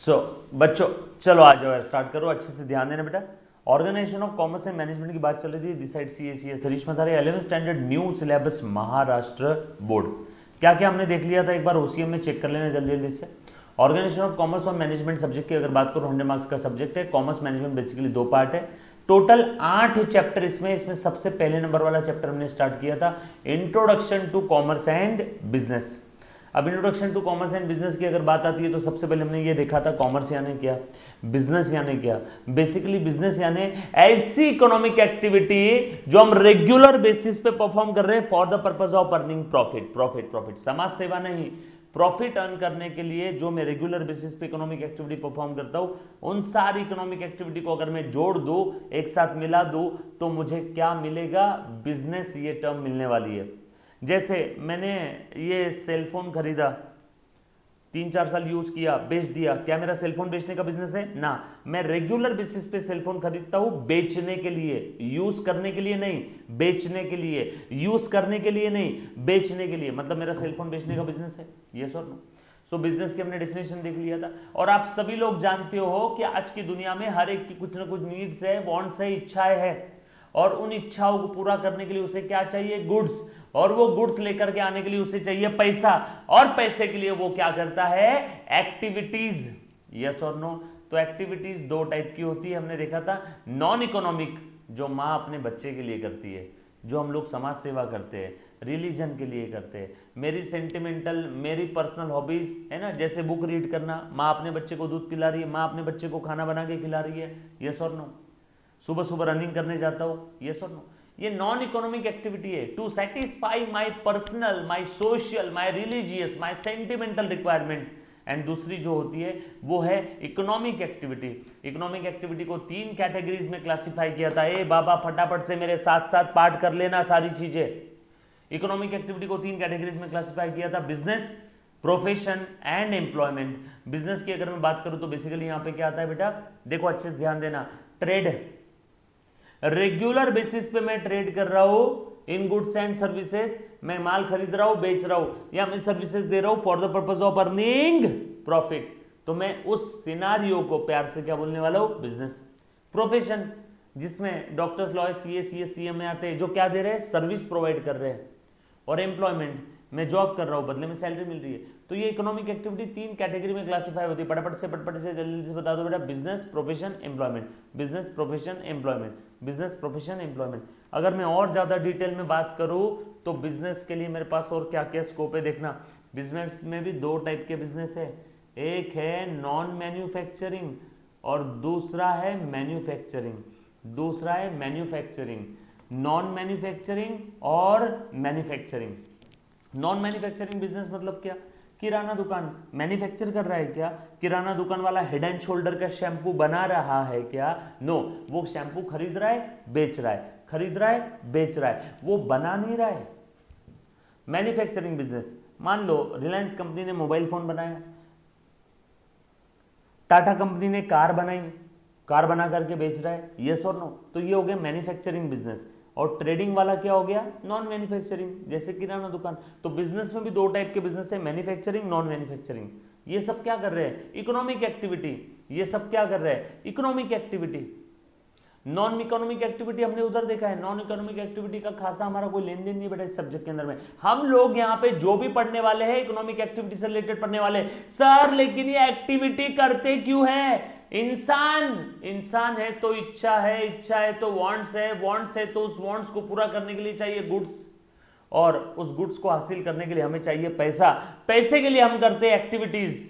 बच्चों चलो आ जाओ यार, स्टार्ट करो, अच्छे से ध्यान देना बेटा। Organisation of commerce and management की बात चल रही थी। This side CACS Harish Mathare 11th standard new syllabus Maharashtra board. क्या क्या हमने देख लिया था, एक बार ओसीएम में चेक कर लेना जल्दी जल्दी से। ऑर्गेनाइजेशन ऑफ कॉमर्स और मैनेजमेंट सब्जेक्ट की अगर बात करो 100 मार्क्स का सब्जेक्ट है। कॉमर्स मैनेजमेंट बेसिकली 2 पार्ट है, टोटल 8 चैप्टर इसमें सबसे पहले नंबर वाला चैप्टर हमने स्टार्ट किया था introduction to commerce and business. अब introduction to commerce and business की अगर बात आती है तो सबसे पहले हमने ये देखा था कॉमर्स यानी क्या, बिजनेस यानी क्या। बेसिकली बिजनेस यानी ऐसी इकोनॉमिक एक्टिविटी जो हम रेगुलर बेसिस पे परफॉर्म कर रहे हैं for the purpose of earning profit. Profit profit समाज सेवा नहीं, प्रॉफिट अर्न करने के लिए जो मैं रेगुलर बेसिस पे इकोनॉमिक एक्टिविटी परफॉर्म करता हूं, उन सारी इकोनॉमिक एक्टिविटी को अगर मैं जोड़ दूं, एक साथ मिला दूं, तो मुझे क्या मिलेगा, बिजनेस ये टर्म मिलने वाली है। जैसे मैंने ये सेलफोन खरीदा, 3-4 साल यूज किया, बेच दिया, क्या मेरा सेलफोन बेचने का बिजनेस है ना? मैं रेगुलर बेसिस पे सेलफोन खरीदता हूं बेचने के लिए, यूज करने के लिए नहीं, बेचने के लिए, यूज करने के लिए नहीं, बेचने के लिए, मतलब मेरा सेलफोन बेचने का बिजनेस है। यस और नो? सो बिजनेस की हमने डेफिनेशन देख लिया था। और आप सभी लोग जानते हो कि आज की दुनिया में हर एक की कुछ ना कुछ नीड्स है, वांट्स है, इच्छाएं है, और उन इच्छाओं को पूरा करने के लिए उसे क्या चाहिए, गुड्स, और वो गुड्स लेकर के आने के लिए उसे चाहिए पैसा, और पैसे के लिए वो क्या करता है, एक्टिविटीज। यस और नो? तो एक्टिविटीज 2 टाइप की होती है, हमने देखा था नॉन इकोनॉमिक जो माँ अपने बच्चे के लिए करती है, जो हम लोग समाज सेवा करते हैं, रिलीजन के लिए करते हैं, मेरी सेंटिमेंटल, मेरी पर्सनल हॉबीज है ना, जैसे बुक रीड करना, माँ अपने बच्चे को दूध पिला रही है, माँ अपने बच्चे को खाना बना के खिला रही है। यस और नो? सुबह सुबह रनिंग करने जाता हूं। यस और नो? ये नॉन इकोनॉमिक एक्टिविटी है, to satisfy my personal, my social, my religious, my sentimental requirement. And दूसरी जो होती है वो है इकोनॉमिक एक्टिविटी। इकोनॉमिक एक्टिविटी को 3 कैटेगरीज में क्लासिफाई किया था। ए बाबा फटाफट से मेरे साथ साथ पाठ कर लेना सारी चीजें। इकोनॉमिक एक्टिविटी को 3 कैटेगरीज में क्लासिफाई किया था, business, profession and employment. Business की अगर मैं बात करूं तो बेसिकली यहां पे क्या आता है बेटा, देखो अच्छे से ध्यान देना, ट्रेड, रेगुलर बेसिस पे मैं ट्रेड कर रहा हूं इन गुड्स एंड सर्विसेज, मैं माल खरीद रहा हूं, बेच रहा हूं, या मैं सर्विसेज दे रहा हूं for the purpose of earning profit, तो मैं उस सिनारियो को प्यार से क्या बोलने वाला हूं, बिजनेस। प्रोफेशन, जिसमें डॉक्टर्स, लॉयर, सीए, सीएम में आते हैं, जो क्या दे रहे हैं, सर्विस प्रोवाइड कर रहे हैं। और एम्प्लॉयमेंट, मैं जॉब कर रहा हूं, बदले में सैलरी मिल रही है। तो ये इकोनॉमिक एक्टिविटी 3 कैटेगरी में क्लासिफाई होती है। फटाफट से जल्दी जल्दी से बता दो बेटा, business, profession, employment, business, profession, employment, business, profession, employment. अगर मैं और ज्यादा डिटेल में बात करूं तो बिजनेस के लिए मेरे पास और क्या क्या स्कोप है देखना। बिजनेस में भी 2 टाइप के बिजनेस है, एक है नॉन मैन्युफैक्चरिंग और दूसरा है मैन्युफैक्चरिंग। दूसरा है मैन्युफैक्चरिंग, नॉन मैन्युफैक्चरिंग और मैन्युफैक्चरिंग। नॉन मैन्युफैक्चरिंग बिजनेस मतलब क्या, किराना दुकान मैन्युफैक्चर कर रहा है क्या, किराना दुकान वाला हेड एंड शोल्डर का शैम्पू बना रहा है क्या, नो, वो शैम्पू खरीद रहा है, बेच रहा है, खरीद रहा है, बेच रहा है, वो बना नहीं रहा है। मैन्युफैक्चरिंग बिजनेस, मान लो रिलायंस कंपनी ने मोबाइल फोन बनाया, टाटा कंपनी ने कार बनाई, कार बना करके बेच रहा है। यस और नो? तो ये हो गया मैन्युफैक्चरिंग बिजनेस। और ट्रेडिंग वाला क्या हो गया, नॉन मैन्युफैक्चरिंग, जैसे किराना दुकान। तो बिजनेस में भी 2 टाइप के बिजनेस है, मैन्युफैक्चरिंग, नॉन मैन्युफैक्चरिंग। ये सब क्या कर रहे हैं, इकोनॉमिक एक्टिविटी। ये सब क्या कर रहे हैं, economic activity. Non economic activity हमने उधर देखा है, नॉन इकोनॉमिक एक्टिविटी का खासा हमारा कोई लेन देन नहीं बेटा इस सब्जेक्ट के अंदर में। हम लोग यहाँ पे जो भी पढ़ने वाले हैं इकोनॉमिक एक्टिविटी से रिलेटेड पढ़ने वाले हैं। सर लेकिन ये एक्टिविटी करते क्यों है, इंसान है तो इच्छा है, इच्छा है तो वांट्स है, वांट्स है तो उस वांट्स को पूरा करने के लिए चाहिए गुड्स, और उस गुड्स को हासिल करने के लिए हमें चाहिए पैसा, पैसे के लिए हम करते हैं एक्टिविटीज।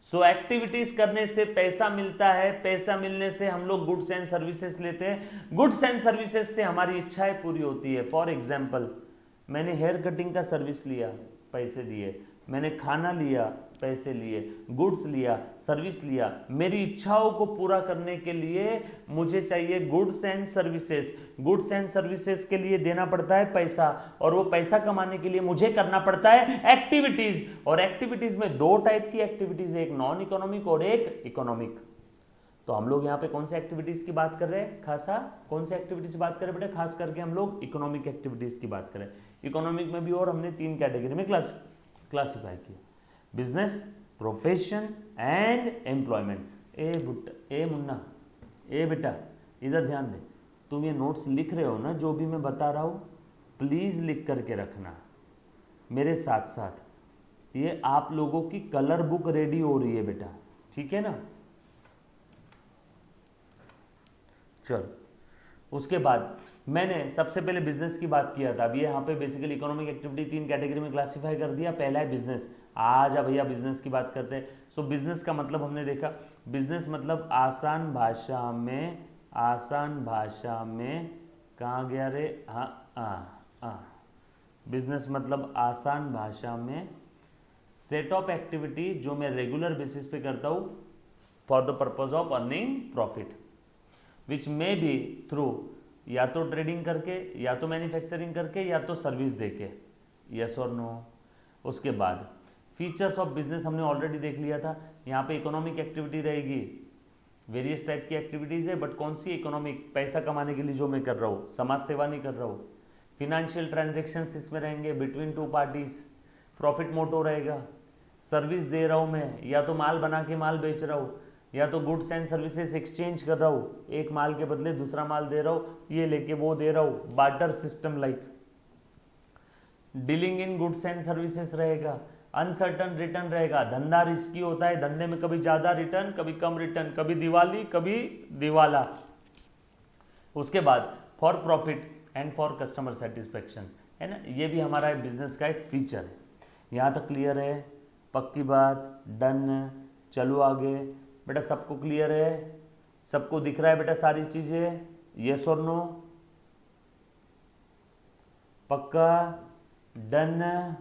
सो एक्टिविटीज करने से पैसा मिलता है, पैसा मिलने से हम लोग गुड्स एंड सर्विसेज लेते हैं, गुड्स एंड सर्विसेज से हमारी इच्छाएं पूरी होती है। फॉर एग्जाम्पल, मैंने हेयर कटिंग का सर्विस लिया, पैसे दिए, मैंने खाना लिया, पैसे लिए, गुड्स लिया, सर्विस लिया, मेरी इच्छाओं को पूरा करने के लिए मुझे चाहिए goods and services. Goods and services के लिए देना पड़ता है पैसा, और वो पैसा कमाने के लिए मुझे करना पड़ता है एक्टिविटीज। और एक्टिविटीज में 2 टाइप की एक्टिविटीज है, एक नॉन इकोनॉमिक और एक इकोनॉमिक। तो हम लोग यहाँ पे कौन से एक्टिविटीज की बात कर रहे हैं, खासा कौन से एक्टिविटीज की बात कर रहे हैं बेटा, खास करके हम लोग इकोनॉमिक एक्टिविटीज की बात करें। इकोनॉमिक में भी और हमने 3 कैटेगरी में क्लासिफाई किया, बिजनेस, प्रोफेशन एंड एम्प्लॉयमेंट। ए मुन्ना, ए बेटा इधर ध्यान दे, तुम ये नोट्स लिख रहे हो ना, जो भी मैं बता रहा हूँ प्लीज़ लिख करके रखना मेरे साथ साथ। ये आप लोगों की कलर बुक रेडी हो रही है बेटा, ठीक है ना। चलो, उसके बाद मैंने सबसे पहले बिजनेस की बात किया था। अब ये यहाँ पे बेसिकली इकोनॉमिक एक्टिविटी 3 कैटेगरी में क्लासिफाई कर दिया। पहला है बिजनेस। आ जा भैया बिजनेस की बात करते हैं। सो बिजनेस का मतलब हमने देखा, बिजनेस मतलब आसान भाषा में, आसान भाषा में, कहाँ गया रे, हाँ बिजनेस मतलब आसान भाषा में सेट ऑफ एक्टिविटी जो मैं रेगुलर बेसिस पे करता हूँ for the purpose of earning profit, which may be through या तो ट्रेडिंग करके, या तो मैन्युफैक्चरिंग करके, या तो सर्विस देके। यस और नो। उसके बाद फीचर्स ऑफ बिजनेस हमने ऑलरेडी देख लिया था। यहाँ पे इकोनॉमिक एक्टिविटी रहेगी, वेरियस टाइप की एक्टिविटीज़ है, बट कौन सी इकोनॉमिक, पैसा कमाने के लिए जो मैं कर रहा हूँ, समाज सेवा नहीं कर रहा हूँ। फिनेंशियल ट्रांजेक्शन्स इसमें रहेंगे बिटवीन टू पार्टीज, प्रॉफिट मोटो रहेगा। सर्विस दे रहा हूँ मैं, या तो माल बना के माल बेच रहा हूँ, या तो गुड्स एंड सर्विसेज एक्सचेंज कर रहा हूँ, एक माल के बदले दूसरा माल दे रहा हूँ, ये लेके वो दे रहा हूँ, barter system like. Dealing in goods and services रहेगा। अनसर्टन रिटर्न रहेगा, धंधा रिस्की होता है, धंधे में कभी ज़्यादा रिटर्न कभी कम रिटर्न, कभी दिवाली कभी दिवाला। उसके बाद for profit and for customer satisfaction, है ना, ये भी हमारा बिजनेस का एक फीचर है। यहाँ तक क्लियर है, पक्की बात, डन। चलो आगे बेटा, सबको क्लियर है, सबको दिख रहा है बेटा सारी चीजें, यस और नो, पक्का, डन।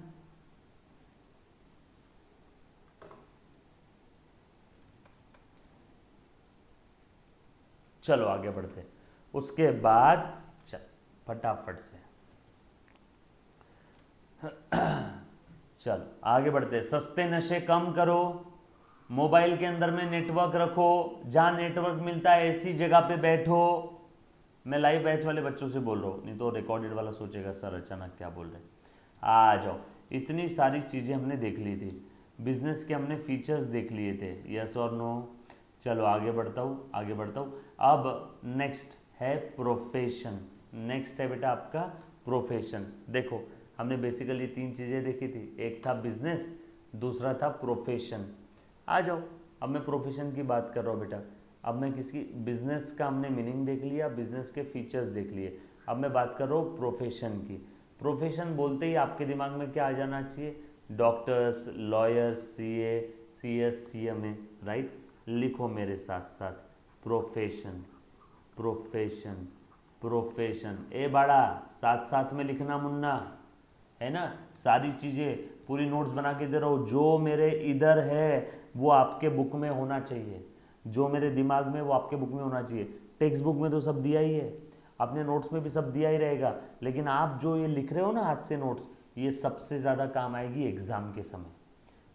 चलो आगे बढ़ते। उसके बाद चल फटाफट से चल आगे बढ़ते। सस्ते नशे कम करो, मोबाइल के अंदर में नेटवर्क रखो, जहां नेटवर्क मिलता है ऐसी जगह पे बैठो। मैं लाइव बैच वाले बच्चों से बोल रहा हूँ, नहीं तो रिकॉर्डेड वाला सोचेगा सर अचानक क्या बोल रहे हैं। आ जाओ, इतनी सारी चीज़ें हमने देख ली थी, बिजनेस के हमने फीचर्स देख लिए थे, यस और नो। चलो आगे बढ़ता हूँ, आगे बढ़ता हूँ। अब नेक्स्ट है प्रोफेशन, नेक्स्ट है बेटा आपका प्रोफेशन। देखो हमने बेसिकली 3 चीज़ें देखी थी, एक था बिजनेस, दूसरा था प्रोफेशन। आ जाओ, अब मैं प्रोफेशन की बात कर रहा हूँ बेटा। अब मैं किसी बिजनेस का हमने मीनिंग देख लिया, बिजनेस के फीचर्स देख लिए, अब मैं बात कर रहा हूँ प्रोफेशन की। प्रोफेशन बोलते ही आपके दिमाग में क्या आ जाना चाहिए, doctors, lawyers, CA, CS, CMA, right. लिखो मेरे साथ साथ, प्रोफेशन, प्रोफेशन, प्रोफेशन। ए बड़ा साथ साथ में लिखना मुन्ना, है ना। सारी चीज़ें पूरी नोट्स बना के दे रहा हूँ, जो मेरे इधर है वो आपके बुक में होना चाहिए, जो मेरे दिमाग में वो आपके बुक में होना चाहिए। टेक्स्ट बुक में तो सब दिया ही है, अपने नोट्स में भी सब दिया ही रहेगा, लेकिन आप जो ये लिख रहे हो ना हाथ से नोट्स, ये सबसे ज़्यादा काम आएगी एग्ज़ाम के समय,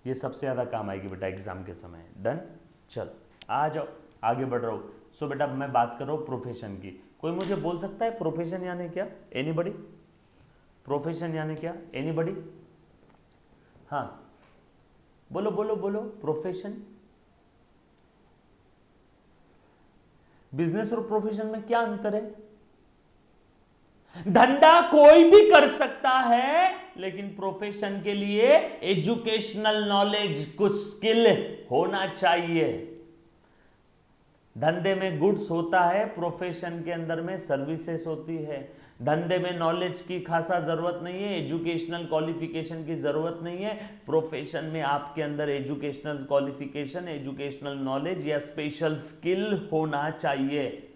ये सबसे ज़्यादा काम आएगी बेटा एग्ज़ाम के समय। डन। चल आ जाओ, आगे बढ़ रहा हूँ। सो बेटा मैं बात कर रहा हूँ प्रोफेशन की। कोई मुझे बोल सकता है प्रोफेशन यानी क्या? एनीबडी? प्रोफेशन यानी क्या? एनीबडी? हाँ बोलो बोलो बोलो, प्रोफेशन। बिजनेस और प्रोफेशन में क्या अंतर है? धंधा कोई भी कर सकता है, लेकिन प्रोफेशन के लिए एजुकेशनल नॉलेज, कुछ स्किल होना चाहिए। धंधे में गुड्स होता है, प्रोफेशन के अंदर में सर्विसेज होती है। धंधे में नॉलेज की खासा जरूरत नहीं है, एजुकेशनल क्वालिफिकेशन की जरूरत नहीं है। प्रोफेशन में आपके अंदर एजुकेशनल क्वालिफिकेशन, एजुकेशनल नॉलेज या स्पेशल स्किल होना चाहिए।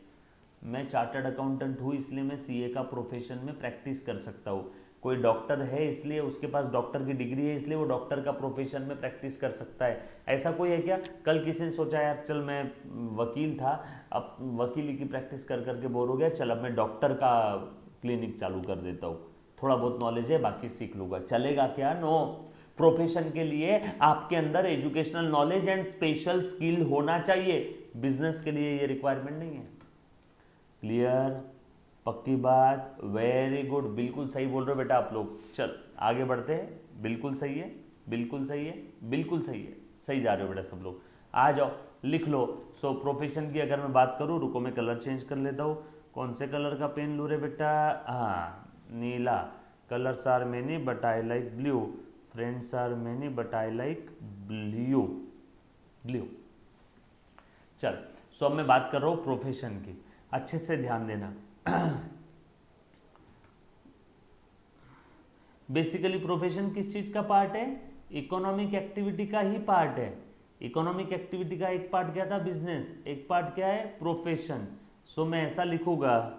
मैं चार्टर्ड अकाउंटेंट हूँ, इसलिए मैं सीए का प्रोफेशन में प्रैक्टिस कर सकता हूँ। कोई डॉक्टर है, इसलिए उसके पास डॉक्टर की डिग्री है, इसलिए वो डॉक्टर का प्रोफेशन में प्रैक्टिस कर सकता है। ऐसा कोई है क्या? कल किसी ने सोचा यार चल मैं वकील था, अब वकीली की प्रैक्टिस कर करके बोर हो गया, चल अब मैं डॉक्टर का क्लिनिक चालू कर देता हूँ, थोड़ा बहुत नॉलेज है बाकी सीख लूँगा, चलेगा क्या? नो। प्रोफेशन के लिए आपके अंदर educational knowledge and special skill होना चाहिए। बिजनेस के लिए ये रिक्वायरमेंट नहीं है। क्लियर? पक्की बात, वेरी गुड, बिल्कुल सही बोल रहे हो बेटा आप लोग। चल आगे बढ़ते हैं। बिल्कुल सही है, बिल्कुल सही है, बिल्कुल सही है। सही जा रहे हो बेटा सब लोग, आ जाओ लिख लो। सो प्रोफेशन की अगर मैं बात करूँ, रुको मैं कलर चेंज कर लेता हूँ। कौन से कलर का पेन लूँ रे बेटा? हाँ नीला। Colours are many but I like blue, friends are many but I like blue, blue. चल सो अब मैं बात कर रहा हूँ प्रोफेशन की, अच्छे से ध्यान देना। बेसिकली प्रोफेशन किस चीज का पार्ट है? इकोनॉमिक एक्टिविटी का ही पार्ट है। इकोनॉमिक एक्टिविटी का एक पार्ट क्या था? बिजनेस। एक पार्ट क्या है? प्रोफेशन। सो मैं ऐसा लिखूंगा,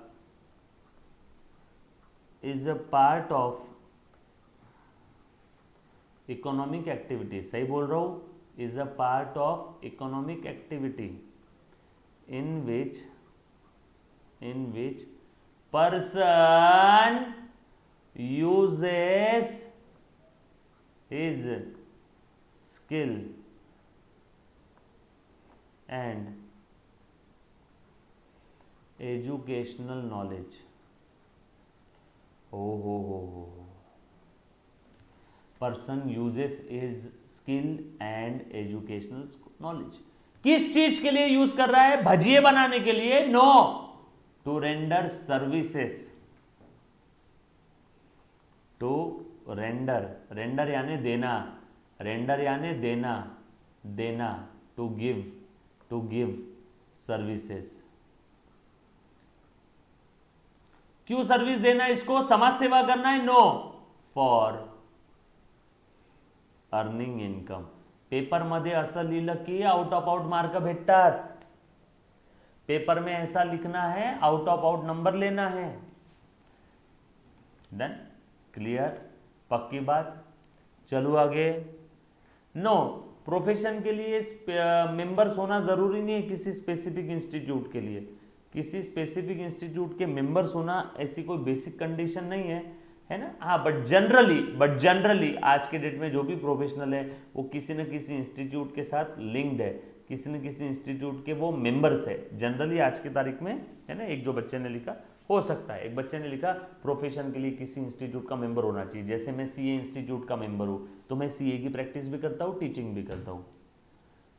is a part of economic activity. सही बोल रहा हूं? Is a part of economic activity in which person uses his skill and educational knowledge। हो person uses his skill and educational knowledge. किस चीज के लिए यूज कर रहा है? भजिए बनाने के लिए? No, to render services. To render, render यानी देना, रेंडर यानी देना, देना, टू गिव सर्विसेस। क्यों सर्विस देना? इसको समाज सेवा करना है? No, for earning income. पेपरमध्ये असं लिहिलं की आउट ऑफ आउट मार्क भेटतात। पेपर में ऐसा लिखना है, आउट ऑफ आउट नंबर लेना है। डन, क्लियर, पक्की बात। चलो आगे। नो, प्रोफेशन के लिए मेंबर्स होना जरूरी नहीं है किसी स्पेसिफिक इंस्टीट्यूट के लिए। किसी स्पेसिफिक इंस्टीट्यूट के मेंबर्स होना ऐसी कोई बेसिक कंडीशन नहीं है ना। हाँ, बट जनरली आज के डेट में जो भी प्रोफेशनल है वो किसी न किसी इंस्टीट्यूट के साथ लिंक्ड है, किसी न किसी इंस्टीट्यूट के वो मेंबर्स है जनरली आज की तारीख में, है ना। एक जो बच्चे ने लिखा हो सकता है, एक बच्चे ने लिखा प्रोफेशन के लिए किसी इंस्टीट्यूट का मेंबर होना चाहिए। जैसे मैं सीए इंस्टीट्यूट का मेंबर हूँ तो मैं सीए की प्रैक्टिस भी करता हूँ, टीचिंग भी करता हूँ।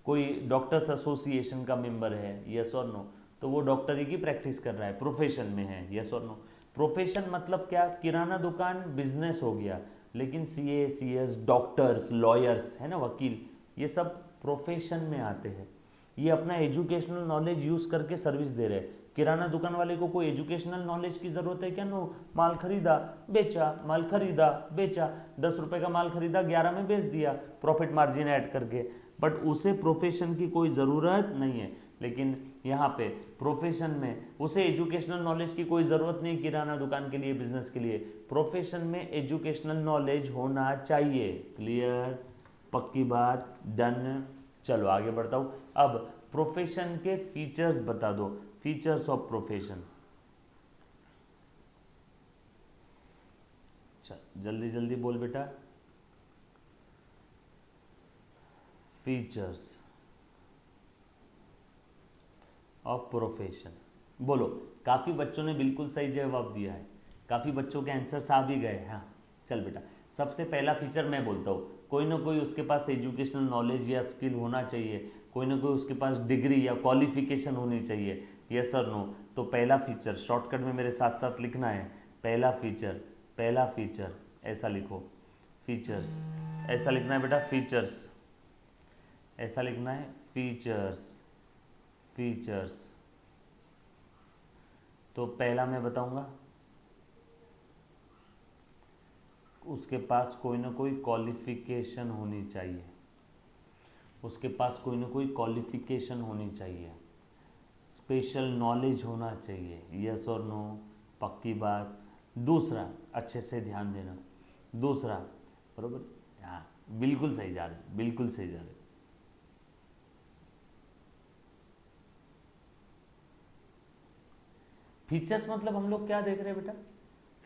कोई डॉक्टर्स एसोसिएशन का मेंबर है, यस और नो, तो वो डॉक्टरी की प्रैक्टिस कर रहा है, प्रोफेशन में है, यस और नो। प्रोफेशन मतलब क्या? किराना दुकान बिजनेस हो गया, लेकिन सीए, सीएस, डॉक्टर्स, लॉयर्स, है ना, वकील, ये सब प्रोफेशन में आते हैं। ये अपना एजुकेशनल नॉलेज यूज़ करके सर्विस दे रहे हैं। किराना दुकान वाले को कोई एजुकेशनल नॉलेज की ज़रूरत है क्या? नो, माल खरीदा बेचा, माल खरीदा बेचा, 10 रुपये का माल खरीदा 11 में बेच दिया, प्रॉफिट मार्जिन ऐड करके, बट उसे प्रोफेशन की कोई ज़रूरत नहीं है। लेकिन यहाँ पे प्रोफेशन में उसे एजुकेशनल नॉलेज की कोई ज़रूरत नहीं, किराना दुकान के लिए, बिजनेस के लिए। प्रोफेशन में एजुकेशनल नॉलेज होना चाहिए। क्लियर, पक्की बात, डन। चलो आगे बढ़ता हूँ। अब प्रोफेशन के फीचर्स बता दो, फीचर्स ऑफ प्रोफेशन। चल जल्दी जल्दी बोल बेटा। फीचर्स ऑफ प्रोफेशन बोलो। काफ़ी बच्चों ने बिल्कुल सही जवाब दिया है, काफ़ी बच्चों के आंसर्स आ भी गए। हाँ चल बेटा, सबसे पहला फीचर मैं बोलता हूँ, कोई ना कोई उसके पास एजुकेशनल नॉलेज या स्किल होना चाहिए, कोई ना कोई उसके पास डिग्री या क्वालिफिकेशन होनी चाहिए, यस और नो। तो पहला फीचर शॉर्टकट में मेरे साथ साथ लिखना है, पहला फीचर ऐसा लिखो, फीचर्स ऐसा लिखना है बेटा, फीचर्स ऐसा लिखना है, फीचर्स। तो पहला मैं बताऊंगा, उसके पास कोई ना कोई क्वालिफिकेशन होनी चाहिए, उसके पास कोई ना कोई क्वालिफिकेशन होनी चाहिए, स्पेशल नॉलेज होना चाहिए, यस और नो, पक्की बात। दूसरा, अच्छे से ध्यान देना, दूसरा बरोबर, हाँ बिल्कुल सही जा रहे, बिल्कुल सही जा रहे। फीचर्स मतलब हम लोग क्या देख रहे हैं बेटा?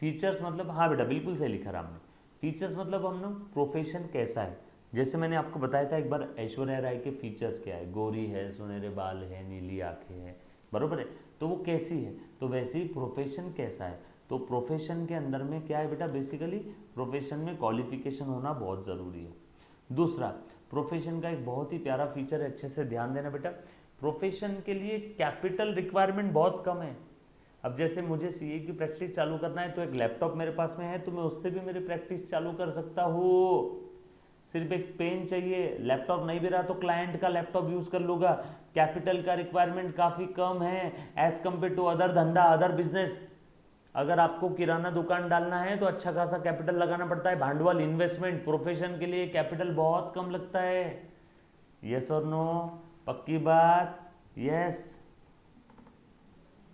फीचर्स मतलब, हाँ बेटा बिल्कुल सही लिखा राम ने। फीचर्स मतलब हम लोग प्रोफेशन कैसा है, जैसे मैंने आपको बताया था एक बार ऐश्वर्या राय के फीचर्स क्या है, गोरी है, सुनहरे बाल है, नीली आंखें है, बरोबर है, तो वो कैसी है, तो वैसे ही प्रोफेशन कैसा है। तो प्रोफेशन के अंदर में क्या है बेटा, बेसिकली प्रोफेशन में क्वालिफिकेशन होना बहुत ज़रूरी है। दूसरा, प्रोफेशन का एक बहुत ही प्यारा फीचर है, अच्छे से ध्यान देना बेटा। प्रोफेशन के लिए कैपिटल रिक्वायरमेंट बहुत कम है। अब जैसे मुझे सीए की प्रैक्टिस चालू करना है तो एक लैपटॉप मेरे पास में है, तो मैं उससे भी मेरी प्रैक्टिस चालू कर सकता हूँ। सिर्फ एक पेन चाहिए, लैपटॉप नहीं भी रहा तो क्लाइंट का लैपटॉप यूज कर लूंगा। कैपिटल का रिक्वायरमेंट काफी कम है एज कंपेयर टू अदर धंधा, अदर बिजनेस। अगर आपको किराना दुकान डालना है तो अच्छा खासा कैपिटल लगाना पड़ता है, भांडवल, इन्वेस्टमेंट। प्रोफेशन के लिए कैपिटल बहुत कम लगता है। यस और नो? पक्की बात? यस,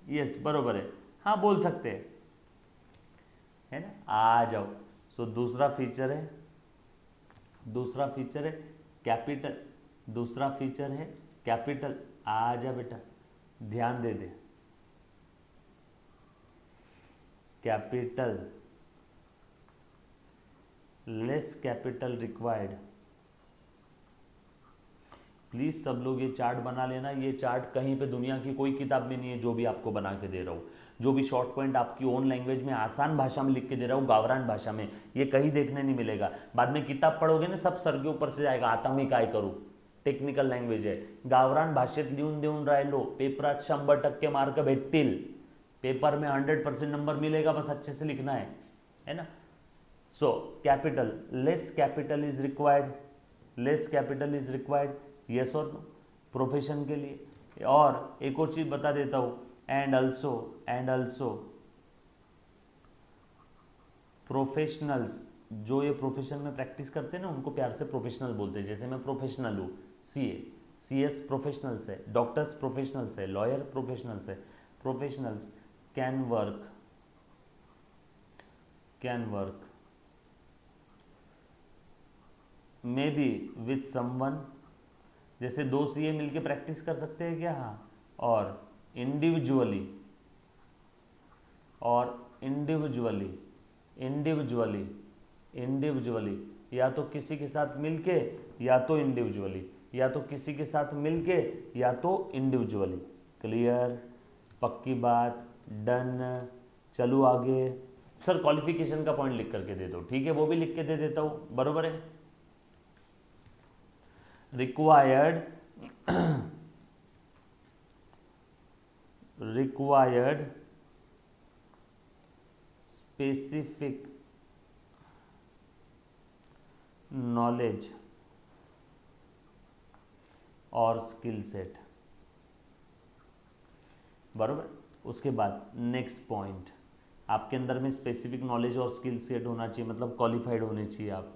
यस बरोबर है, हाँ बोल सकते हैं, है ना? आ जाओ। सो दूसरा फीचर है, दूसरा फीचर है कैपिटल, दूसरा फीचर है कैपिटल। आ जा बेटा, ध्यान दे दे। Capital, less capital required. Please सब लोग ये चार्ट बना लेना। ये चार्ट कहीं पे दुनिया की कोई किताब में नहीं है, जो भी आपको बना के दे रहा हूँ, जो भी शॉर्ट पॉइंट आपकी ओन लैंग्वेज में आसान भाषा में लिख के दे रहा हूँ, गावरान भाषा में, ये कहीं देखने नहीं मिलेगा। बाद में किताब पढ़ोगे ना, सब सर के ऊपर से जाएगा, आता मी काय करू, टेक्निकल लँग्वेज आहे। गावरान भाषेत लिहून देऊन राहिलो, पेपरात 100% मार्क भेटतील, पेपर में 100% नंबर मिलेगा, बस अच्छे से लिखना है ना? So capital, less capital is required, less capital is required, yes और नो? प्रोफेशन के लिए। और एक और चीज बता देता हूं, एंड ऑल्सो प्रोफेशनल्स, जो ये प्रोफेशन में प्रैक्टिस करते हैं ना, उनको प्यार से प्रोफेशनल बोलते हैं। जैसे मैं प्रोफेशनल हूँ, सीएस प्रोफेशनल्स है, डॉक्टर्स प्रोफेशनल्स है, लॉयर प्रोफेशनल्स है। Professionals can work may be with someone, जैसे दो सीए मिलके प्रैक्टिस कर सकते हैं क्या? हाँ। और इंडिविजुअली या तो किसी के साथ मिलके, या तो इंडिविजुअली, या तो किसी के साथ मिलके, या तो इंडिविजुअली। क्लियर? पक्की बात? डन? चलो आगे। सर क्वालिफिकेशन का पॉइंट लिख करके दे दो, ठीक है, वो भी लिख के दे देता हूं, बरोबर है। रिक्वायर्ड स्पेसिफिक नॉलेज और स्किल सेट, बरोबर। उसके बाद नेक्स्ट पॉइंट, आपके अंदर में स्पेसिफिक नॉलेज और स्किल सेट होना चाहिए, मतलब क्वालिफाइड होने चाहिए आप,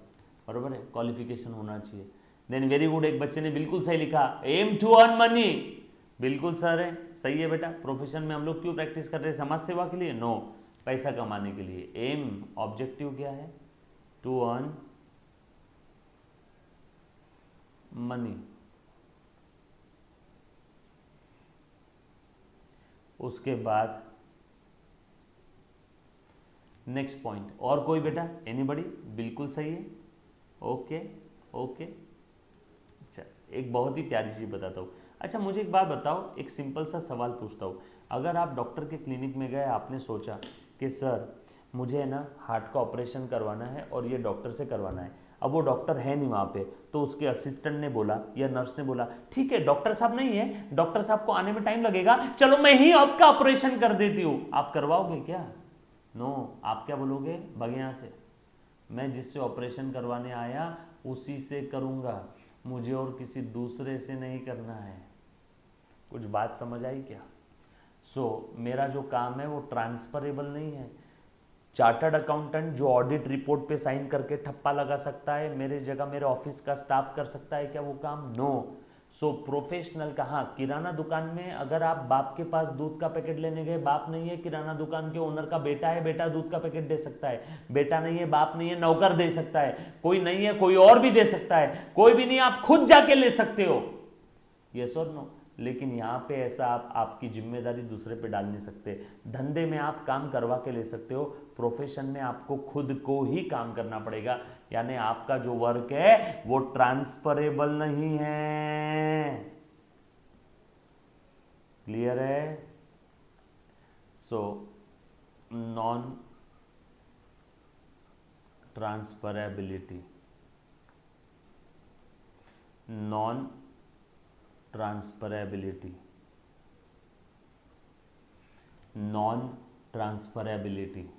बरोबर है, क्वालिफिकेशन होना चाहिए। देन वेरी गुड, एक बच्चे ने बिल्कुल सही लिखा, एम टू अर्न मनी। बिल्कुल सर है, सही है बेटा। प्रोफेशन में हम लोग क्यों प्रैक्टिस कर रहे हैं? समाज सेवा के लिए? नो, पैसा कमाने के लिए। एम, ऑब्जेक्टिव क्या है? To earn money. उसके बाद नेक्स्ट पॉइंट, और कोई बेटा? एनीबडी? बिल्कुल सही है, ओके ओके। अच्छा, एक बहुत ही प्यारी चीज़ बताता हूँ। अच्छा मुझे एक बात बताओ, एक सिंपल सा सवाल पूछता हूँ। अगर आप डॉक्टर के क्लिनिक में गए, आपने सोचा कि सर मुझे ना हार्ट का ऑपरेशन करवाना है और ये डॉक्टर से करवाना है, अब वो डॉक्टर है नहीं वहाँ पे, तो उसके असिस्टेंट ने बोला या नर्स ने बोला, ठीक है डॉक्टर साहब नहीं है, डॉक्टर साहब को आने में टाइम लगेगा, चलो मैं ही आपका ऑपरेशन कर देती हूँ, आप करवाओगे क्या? नो, आप क्या बोलोगे? भाग यहाँ से, मैं जिससे ऑपरेशन करवाने आया उसी से करूँगा, मुझे और किसी दूसरे से नहीं करना है। कुछ बात समझ आई क्या? मेरा जो काम है वो ट्रांसफरेबल नहीं है। चार्टर्ड अकाउंटेंट जो ऑडिट रिपोर्ट पे साइन करके ठप्पा लगा सकता है, मेरे जगह मेरे ऑफिस का स्टाफ कर सकता है क्या वो काम? नो। प्रोफेशनल कहाँ? किराना दुकान में अगर आप बाप के पास दूध का पैकेट लेने गए, बाप नहीं है, किराना दुकान के ओनर का बेटा है, बेटा दूध का पैकेट दे सकता है, बेटा नहीं है, बाप नहीं है, नौकर दे सकता है, कोई नहीं है कोई और भी दे सकता है, कोई भी नहीं आप खुद जाके ले सकते हो, यस और नो। लेकिन यहाँ पे ऐसा आप आपकी जिम्मेदारी दूसरे पे डाल नहीं सकते। धंधे में आप काम करवा के ले सकते हो, प्रोफेशन में आपको खुद को ही काम करना पड़ेगा, यानी आपका जो वर्क है वो ट्रांसफरेबल नहीं है। क्लियर है? Non transferability, non transferability, non transferability,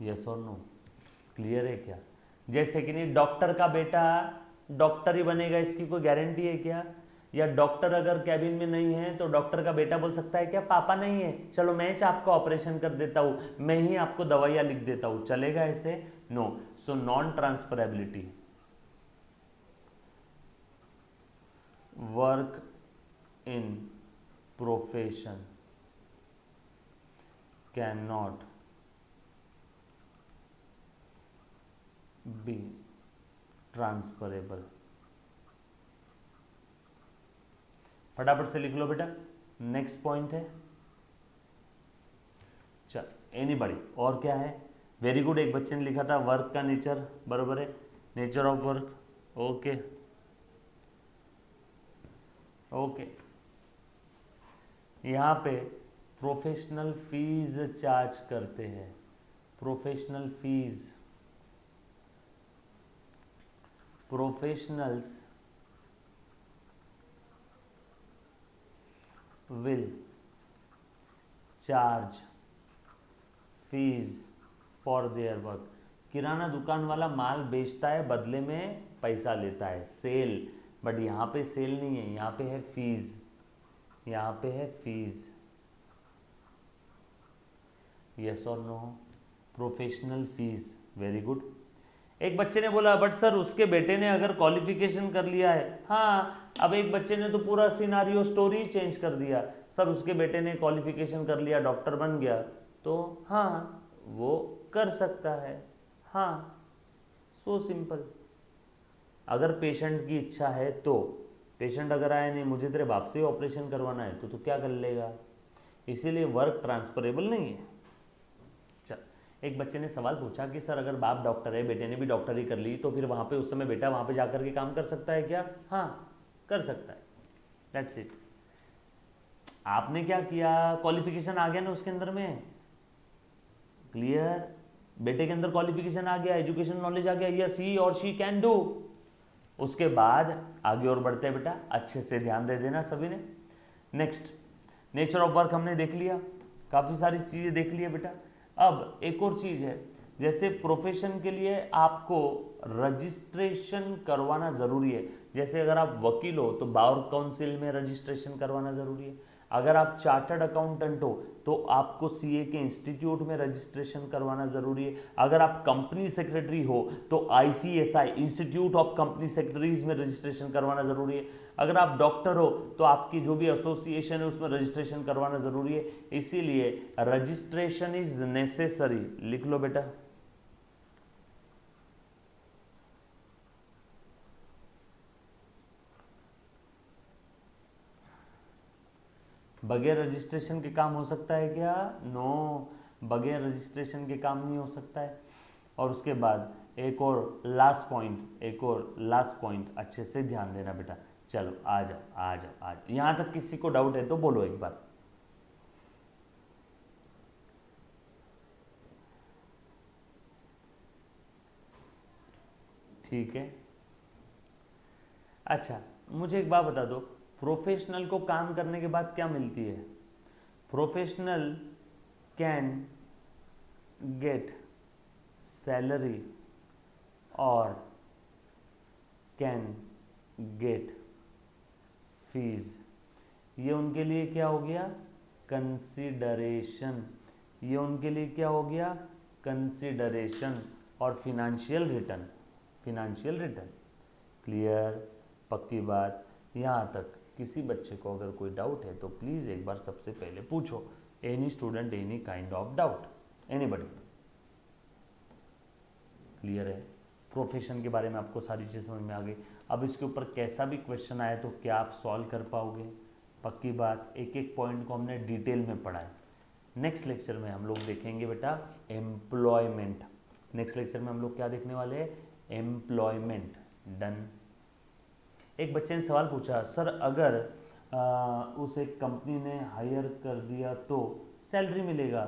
yes और नो, क्लियर है क्या? जैसे कि नहीं, डॉक्टर का बेटा डॉक्टर ही बनेगा, इसकी कोई गारंटी है क्या? या डॉक्टर अगर कैबिन में नहीं है तो डॉक्टर का बेटा बोल सकता है क्या पापा नहीं है, चलो मैं आपका ऑपरेशन कर देता हूं, मैं ही आपको दवाइयां लिख देता हूं, चलेगा ऐसे? No. So non transferability, work in profession can not be transferable. फटाफट से लिख लो बेटा, नेक्स्ट पॉइंट है। चल एनीबॉडी, और क्या है? वेरी गुड, एक बच्चे ने लिखा था वर्क का नेचर, बराबर है, nature of work, okay okay. यहाँ पे प्रोफेशनल फीस चार्ज करते हैं, professional fees, professionals will charge fees for their work. किराना दुकान वाला माल बेचता है, बदले में पैसा लेता है, सेल, बट यहाँ पे सेल नहीं है, यहाँ पे है फीस, यहाँ पे है फीस, यस और no? Professional fees, very good. एक बच्चे ने बोला बट सर उसके बेटे ने अगर क्वालिफिकेशन कर लिया है, हाँ, अब एक बच्चे ने तो पूरा सिनारियो स्टोरी चेंज कर दिया, सर उसके बेटे ने क्वालिफिकेशन कर लिया, डॉक्टर बन गया, तो हाँ वो कर सकता है, हाँ, सो सिंपल। अगर पेशेंट की इच्छा है तो, पेशेंट अगर आया नहीं मुझे तेरे बाप से ही ऑपरेशन करवाना है, तो तू क्या कर लेगा? इसीलिए वर्क ट्रांसफरेबल नहीं है। चल, एक बच्चे ने सवाल पूछा कि सर अगर बाप डॉक्टर है, बेटे ने भी डॉक्टरी कर ली, तो फिर वहाँ पे उस समय बेटा वहाँ पे जाकर के काम कर सकता है क्या? हाँ, कर सकता है, दैट्स इट। आपने क्या किया, क्वालिफिकेशन आ गया ना उसके अंदर में, क्लियर? बेटे के अंदर क्वालिफिकेशन आ गया, एजुकेशन नॉलेज आ गया, यस ही और शी कैन डू। उसके बाद आगे और बढ़ते हैं बेटा, अच्छे से ध्यान दे देना सभी ने। नेक्स्ट, नेचर ऑफ वर्क हमने देख लिया, काफ़ी सारी चीज़ें देख ली है बेटा। अब एक और चीज़ है, जैसे प्रोफेशन के लिए आपको रजिस्ट्रेशन करवाना ज़रूरी है। जैसे अगर आप वकील हो तो बार काउंसिल में रजिस्ट्रेशन करवाना ज़रूरी है, अगर आप चार्टर्ड अकाउंटेंट हो तो आपको सीए के इंस्टीट्यूट में रजिस्ट्रेशन करवाना ज़रूरी है, अगर आप कंपनी सेक्रेटरी हो तो ICSI institute of company secretaries में रजिस्ट्रेशन करवाना ज़रूरी है, अगर आप डॉक्टर हो तो आपकी जो भी एसोसिएशन है उसमें रजिस्ट्रेशन करवाना ज़रूरी है। इसीलिए रजिस्ट्रेशन इज नेसेसरी, लिख लो बेटा। बगैर रजिस्ट्रेशन के काम हो सकता है क्या? नो, बगैर रजिस्ट्रेशन के काम नहीं हो सकता है। और उसके बाद एक और लास्ट पॉइंट, एक और लास्ट पॉइंट, अच्छे से ध्यान देना बेटा। चलो आ जाओ आ जाओ आ जाओ, यहाँ तक किसी को डाउट है तो बोलो एक बार। ठीक है, अच्छा मुझे एक बात बता दो, प्रोफेशनल को काम करने के बाद क्या मिलती है? प्रोफेशनल कैन गेट सैलरी और कैन गेट फीस। ये उनके लिए क्या हो गया? कंसिडरेशन। ये उनके लिए क्या हो गया? कंसिडरेशन और financial return, financial return, clear? पक्की बात? यहाँ तक किसी बच्चे को अगर कोई डाउट है तो प्लीज़ एक बार सबसे पहले पूछो, any student any kind of doubt, anybody? Clear है? प्रोफेशन के बारे में आपको सारी चीज़ समझ में आ गई। अब इसके ऊपर कैसा भी क्वेश्चन आए तो क्या आप सॉल्व कर पाओगे? पक्की बात? एक एक पॉइंट को हमने डिटेल में पढ़ा है। नेक्स्ट लेक्चर में हम लोग देखेंगे बेटा एम्प्लॉयमेंट। नेक्स्ट लेक्चर में हम लोग क्या देखने वाले हैं? एम्प्लॉयमेंट। डन। एक बच्चे ने सवाल पूछा, सर अगर उस एक कंपनी ने हायर कर दिया तो सैलरी मिलेगा?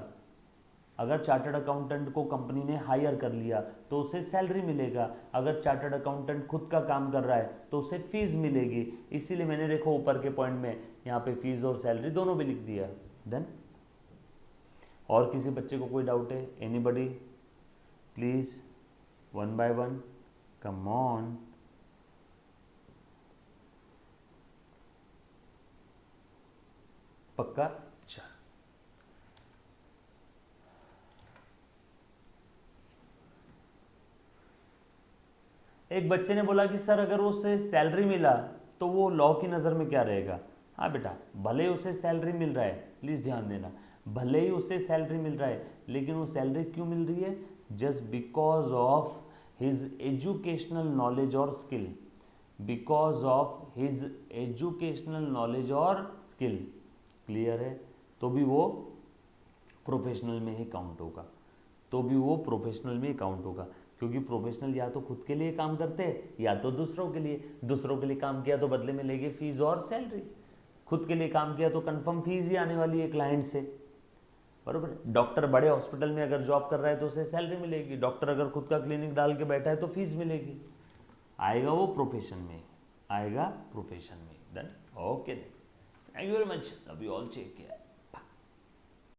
अगर चार्टर्ड अकाउंटेंट को कंपनी ने हायर कर लिया तो उसे सैलरी मिलेगा, अगर चार्टर्ड अकाउंटेंट खुद का काम कर रहा है तो उसे फीस मिलेगी। इसीलिए मैंने देखो ऊपर के पॉइंट में यहाँ पे फीस और सैलरी दोनों भी लिख दिया। देन और किसी बच्चे को कोई डाउट है? Anybody please, one by one, come on. पक्का? चल, एक बच्चे ने बोला कि सर अगर उसे सैलरी मिला तो वो लॉ की नज़र में क्या रहेगा? हाँ बेटा, भले ही उसे सैलरी मिल रहा है, प्लीज़ ध्यान देना, भले ही उसे सैलरी मिल रहा है, लेकिन वो सैलरी क्यों मिल रही है? Just because of his educational knowledge और skill, because of his educational knowledge और स्किल। क्लियर है? तो भी वो प्रोफेशनल में ही काउंट होगा, तो भी वो प्रोफेशनल में ही काउंट होगा, क्योंकि प्रोफेशनल या तो खुद के लिए काम करते हैं या तो दूसरों के लिए। दूसरों के लिए काम किया तो बदले में लेंगे फीस और सैलरी, खुद के लिए काम किया तो कंफर्म फीस ही आने वाली है क्लाइंट से, बरोबर। डॉक्टर बड़े हॉस्पिटल में अगर जॉब कर रहा है तो उसे सैलरी मिलेगी, डॉक्टर अगर खुद का क्लिनिक डाल के बैठा है तो फीस मिलेगी। आएगा वो प्रोफेशन में, आएगा प्रोफेशन में। Done? Okay, thank you very much, love you all, take care.